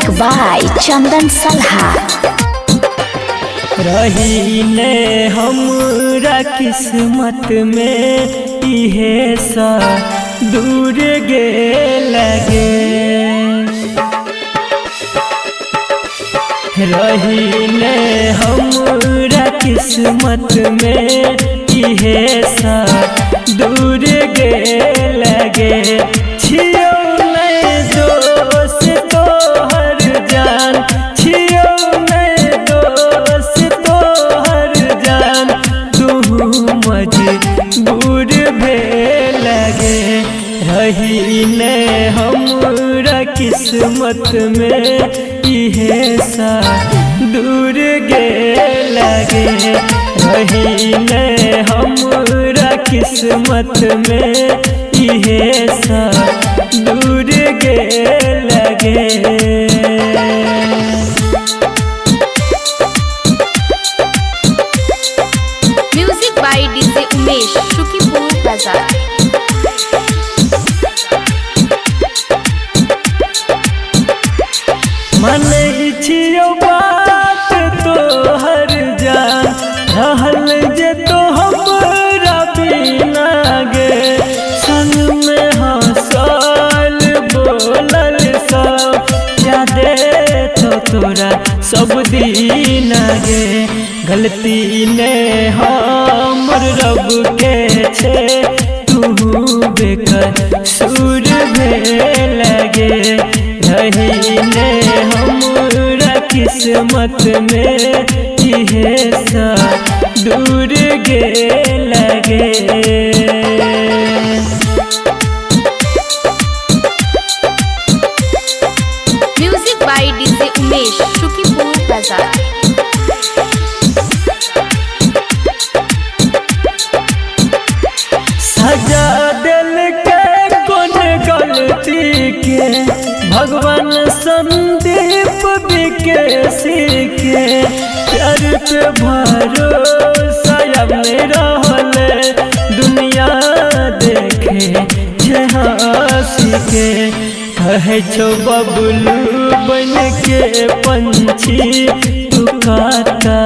Music by Chandan Salha। रही ने हमरा किस्मत में इहे सा दूर गे लगे। रही ने हमरा किस्मत में इहे सा दूर गे लगे। छियो नहीं दोस्त तोहर जान, छियो नहीं दोस्त तोहर जान, तू मजबूर भे लगे। रही ने हमरा किस्मत में इहे सा दूर गे लगे। रही ने हमरा किस्मत में इहे सा दूर गे लगे। Music by DJ Umesh, Shukipur Bazaar। मन छियो बात तोहर जान, रहल जे तो हमरा बिना गे। संग में हंसल बोलल सब यादे तो तोरा सब दिन गे। गलती ने हमर रब के छे, तू बेकर सुर भे लगे। रही ने हमरा किस्मत में इहे सा दूर गे लगे। Music by DJ Umesh, Shukipur Bazaar। सजा दिल के कौन गलती के, भगवान संदीप विकेसी के। प्यार पे भरोसा अब नहीं रहल, दुनिया देखे छे हंसी के। कहे छो बबलू बन के पंछी, तू काता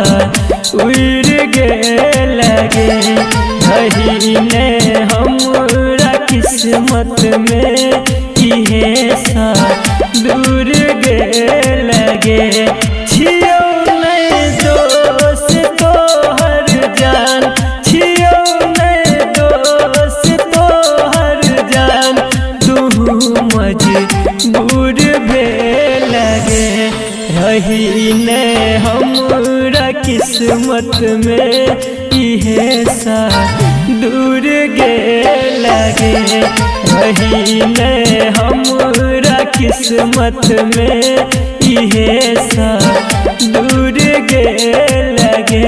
उड़ गे लगे। रही ने हमरा किस्मत में इहे सा दूर गे लगे। छियो नहीं दोस्त तोहर जान, छियो नहीं दोस्त तोहर जान, तू मजबूर भे लगे। रही ने हमरा किस्मत में इहे सा दूर गे लगे। रही ने हमरा किस्मत में इहे सा दूर गे लगे।